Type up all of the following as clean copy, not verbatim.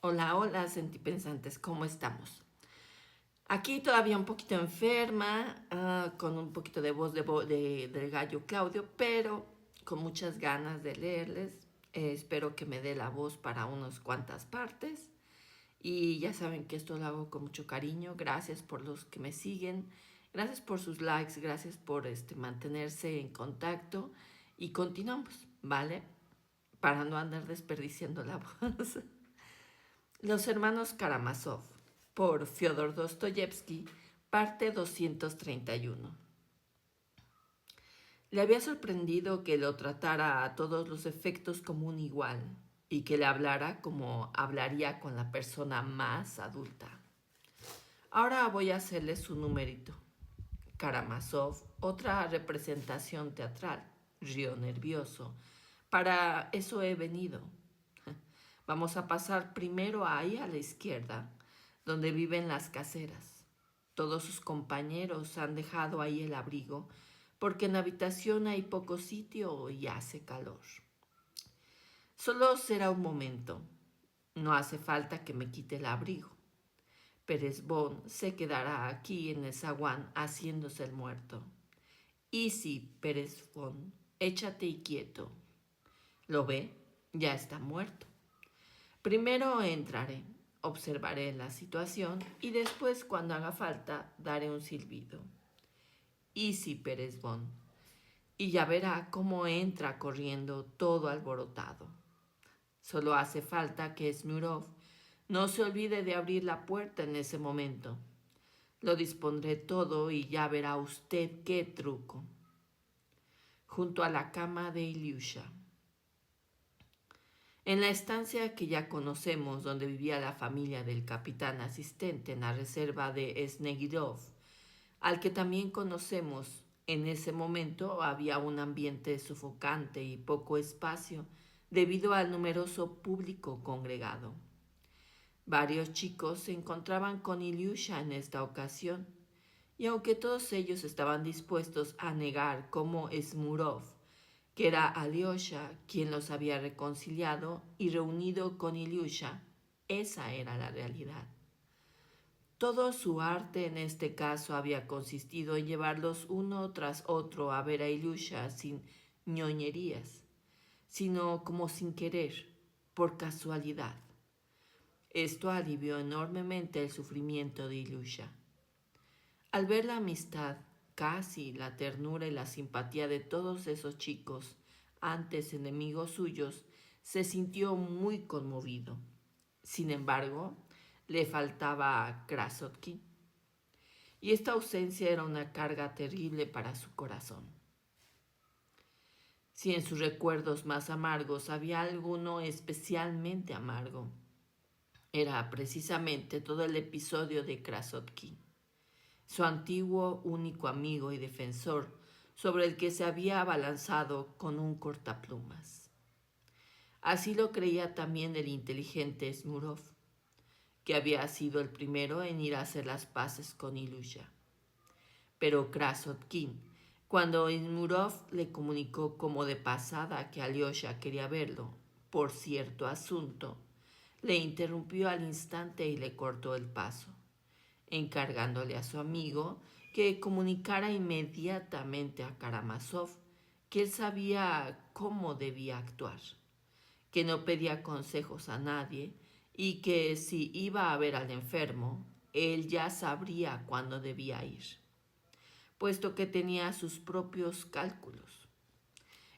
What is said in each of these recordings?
Hola, hola, sentipensantes, ¿cómo estamos? Aquí todavía un poquito enferma, con un poquito de voz del gallo Claudio, pero con muchas ganas de leerles. Espero que me dé la voz para unas cuantas partes. Y ya saben que esto lo hago con mucho cariño. Gracias por los que me siguen. Gracias por sus likes. Gracias por mantenerse en contacto. Y continuamos, ¿vale? Para no andar desperdiciando la voz. Los hermanos Karamazov, por Fyodor Dostoyevsky, parte 231. Le había sorprendido que lo tratara a todos los efectos como un igual y que le hablara como hablaría con la persona más adulta. Ahora voy a hacerle su numerito. Karamazov, otra representación teatral. Río nervioso. Para eso he venido. Vamos a pasar primero ahí a la izquierda, donde viven las caseras. Todos sus compañeros han dejado ahí el abrigo, porque en la habitación hay poco sitio y hace calor. Solo será un momento. No hace falta que me quite el abrigo. Pérez Bon se quedará aquí en el zaguán haciéndose el muerto. Y sí, Pérez Bon, échate y quieto. ¿Lo ve? Ya está muerto. Primero entraré, observaré la situación y después, cuando haga falta, daré un silbido. Easy, Pérez Bon. Y ya verá cómo entra corriendo todo alborotado. Solo hace falta que Smurov no se olvide de abrir la puerta en ese momento. Lo dispondré todo y ya verá usted qué truco. Junto a la cama de Ilyusha. En la estancia que ya conocemos, donde vivía la familia del capitán asistente en la reserva de Snegirov, al que también conocemos, en ese momento había un ambiente sofocante y poco espacio debido al numeroso público congregado. Varios chicos se encontraban con Ilyusha en esta ocasión, y aunque todos ellos estaban dispuestos a negar cómo Smurov, que era Alyosha quien los había reconciliado y reunido con Ilyusha, esa era la realidad. Todo su arte en este caso había consistido en llevarlos uno tras otro a ver a Ilyusha sin ñoñerías, sino como sin querer, por casualidad. Esto alivió enormemente el sufrimiento de Ilyusha. Al ver la amistad, casi la ternura y la simpatía de todos esos chicos, antes enemigos suyos, se sintió muy conmovido. Sin embargo, le faltaba Krasotkin, y esta ausencia era una carga terrible para su corazón. Si en sus recuerdos más amargos había alguno especialmente amargo, era precisamente todo el episodio de Krasotkin, su antiguo único amigo y defensor, sobre el que se había abalanzado con un cortaplumas. Así lo creía también el inteligente Smurov, que había sido el primero en ir a hacer las paces con Ilyusha. Pero Krasotkin, cuando Smurov le comunicó como de pasada que Alyosha quería verlo por cierto asunto, le interrumpió al instante y le cortó el paso, encargándole a su amigo que comunicara inmediatamente a Karamazov que él sabía cómo debía actuar, que no pedía consejos a nadie y que si iba a ver al enfermo, él ya sabría cuándo debía ir, puesto que tenía sus propios cálculos.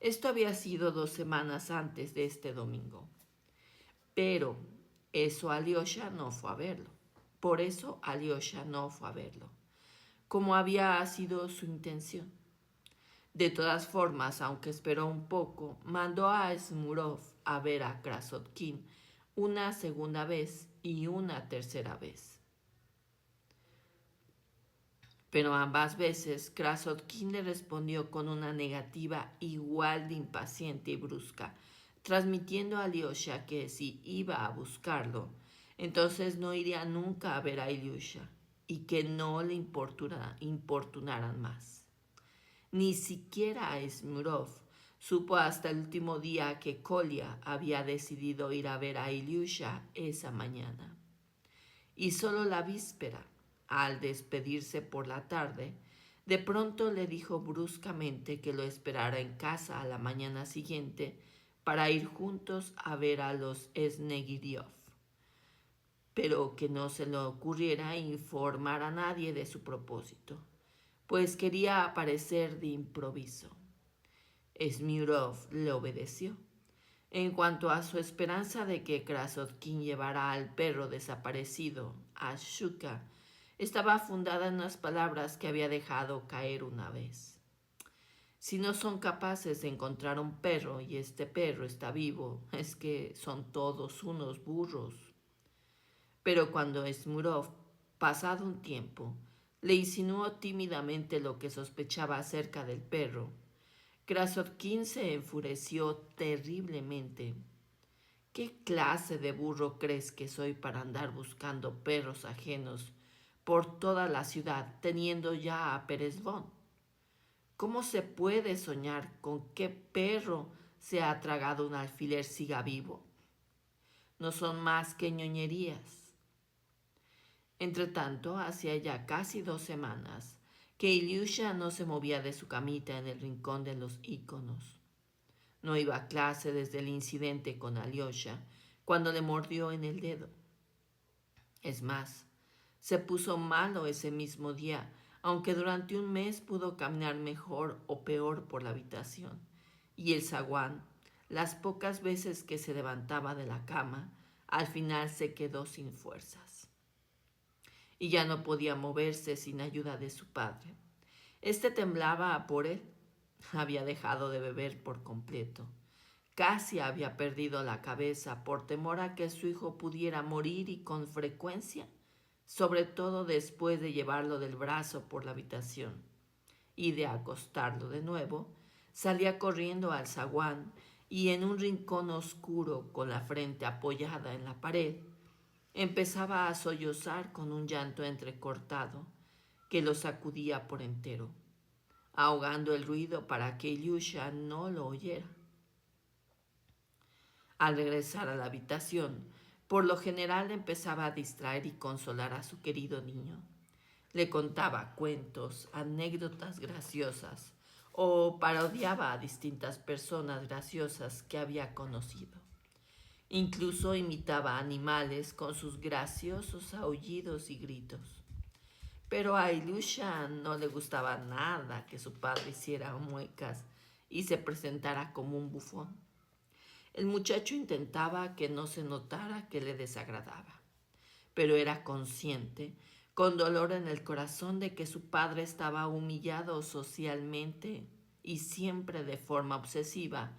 Esto había sido 2 semanas antes de este domingo, pero eso Alyosha no fue a verlo. Por eso Alyosha no fue a verlo, como había sido su intención. De todas formas, aunque esperó un poco, mandó a Smurov a ver a Krasotkin una segunda vez y una tercera vez. Pero ambas veces Krasotkin le respondió con una negativa igual de impaciente y brusca, transmitiendo a Alyosha que si iba a buscarlo, entonces no iría nunca a ver a Ilyusha y que no le importunaran más. Ni siquiera a Smurov, Supo hasta el último día que Kolya había decidido ir a ver a Ilyusha esa mañana. Y solo la víspera, al despedirse por la tarde, de pronto le dijo bruscamente que lo esperara en casa a la mañana siguiente para ir juntos a ver a los Snegiriov, pero que no se le ocurriera informar a nadie de su propósito, pues quería aparecer de improviso. Smirnov le obedeció. En cuanto a su esperanza de que Krasotkin llevara al perro desaparecido a Shuka, estaba fundada en unas palabras que había dejado caer una vez. Si no son capaces de encontrar un perro y este perro está vivo, es que son todos unos burros. Pero cuando Smurov, pasado un tiempo, le insinuó tímidamente lo que sospechaba acerca del perro, Krasotkin se enfureció terriblemente. ¿Qué clase de burro crees que soy para andar buscando perros ajenos por toda la ciudad, teniendo ya a Perezvón? ¿Cómo se puede soñar con qué perro se ha tragado un alfiler siga vivo? No son más que ñoñerías. Entretanto, hacía ya casi 2 semanas que Ilyusha no se movía de su camita en el rincón de los íconos. No iba a clase desde el incidente con Alyosha, cuando le mordió en el dedo. Es más, se puso malo ese mismo día, aunque durante un mes pudo caminar mejor o peor por la habitación. Y el zaguán, las pocas veces que se levantaba de la cama, al final se quedó sin fuerzas. Y ya no podía moverse sin ayuda de su padre. Este temblaba por él. Había dejado de beber por completo. Casi había perdido la cabeza por temor a que su hijo pudiera morir y con frecuencia, sobre todo después de llevarlo del brazo por la habitación y de acostarlo de nuevo, salía corriendo al zaguán y en un rincón oscuro con la frente apoyada en la pared, empezaba a sollozar con un llanto entrecortado que lo sacudía por entero, ahogando el ruido para que Ilyusha no lo oyera. Al regresar a la habitación, por lo general empezaba a distraer y consolar a su querido niño. Le contaba cuentos, anécdotas graciosas o parodiaba a distintas personas graciosas que había conocido. Incluso imitaba animales con sus graciosos aullidos y gritos. Pero a Ilyusha no le gustaba nada que su padre hiciera muecas y se presentara como un bufón. El muchacho intentaba que no se notara que le desagradaba, pero era consciente, con dolor en el corazón, de que su padre estaba humillado socialmente y siempre de forma obsesiva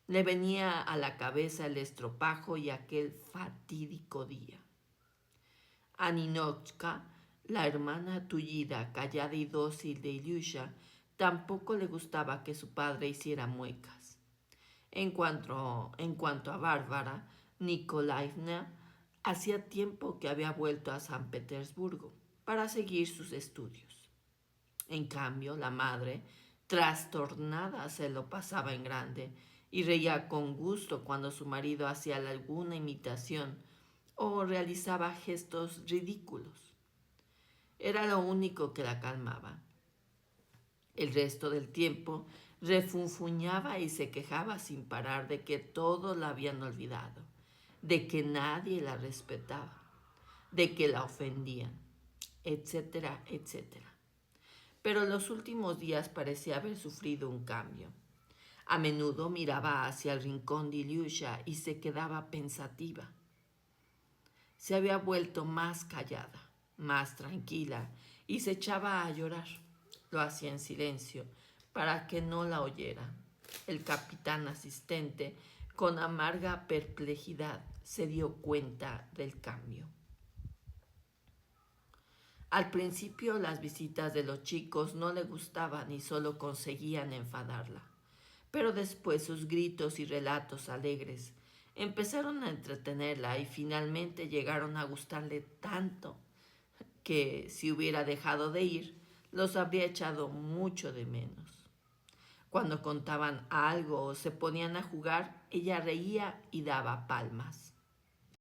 le venía a la cabeza el estropajo y aquel fatídico día. A Ninotchka, la hermana tullida, callada y dócil de Ilyusha, tampoco le gustaba que su padre hiciera muecas. En cuanto a Bárbara Nikolaevna, hacía tiempo que había vuelto a San Petersburgo para seguir sus estudios. En cambio, la madre, trastornada, se lo pasaba en grande y reía con gusto cuando su marido hacía alguna imitación o realizaba gestos ridículos. Era lo único que la calmaba. El resto del tiempo refunfuñaba y se quejaba sin parar de que todos la habían olvidado, de que nadie la respetaba, de que la ofendían, etcétera, etcétera. Pero los últimos días parecía haber sufrido un cambio. A menudo miraba hacia el rincón de Ilyusha y se quedaba pensativa. Se había vuelto más callada, más tranquila y se echaba a llorar. Lo hacía en silencio para que no la oyera. El capitán asistente, con amarga perplejidad, se dio cuenta del cambio. Al principio las visitas de los chicos no le gustaban y solo conseguían enfadarla. Pero después sus gritos y relatos alegres empezaron a entretenerla y finalmente llegaron a gustarle tanto que si hubiera dejado de ir, los habría echado mucho de menos. Cuando contaban algo o se ponían a jugar, ella reía y daba palmas.